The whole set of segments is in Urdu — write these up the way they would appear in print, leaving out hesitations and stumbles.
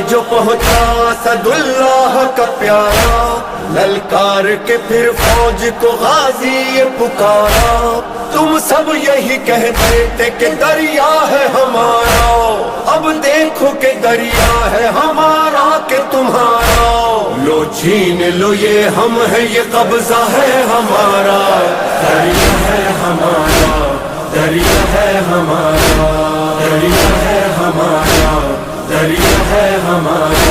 جو پہنچا اسداللہ کا پیارا، للکار کے پھر فوج کو غازی یہ پکارا۔ تم سب یہی کہتے تھے کہ دریا ہے ہمارا، اب دیکھو کہ دریا ہے ہمارا کہ تمہارا۔ لو چھین لو یہ ہم ہے، یہ قبضہ ہے ہمارا، دریا ہے ہمارا، دریا ہے ہمارا، دریا ہے ہمارا، دریا ہے ہمارا۔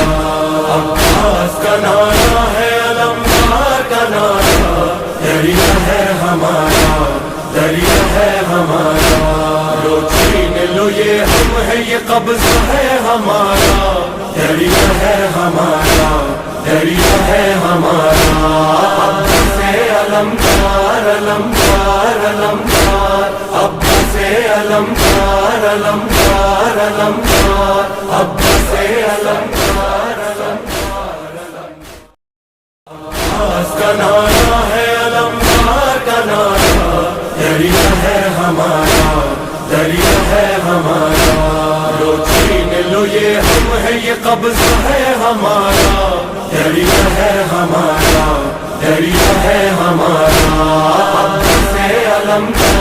عباس کا نعرہ ہے، علمدار کا نعرہ، دریا ہے ہمارا، دریا ہے ہمارا۔ لو چھین لو یہ ہم ہے، یہ قبضہ ہے ہمارا، دریا ہے ہمارا، دریا ہے ہمارا۔ عباس علمدار، علمدار، علمدار، عباس علمدار، علمدار، علمدار، عباس علمدار، علمدار، علمدار۔ عباس کا نعرہ ہے، علمدار کا نعرہ، دریا ہے ہمارا، دریا ہے ہمارا۔ لو چھین لو یہ ہم ہے، یہ قبضہ ہے ہمارا، دریا ہے ہمارا، دریا ہے ہمارا۔ عباس علمدار۔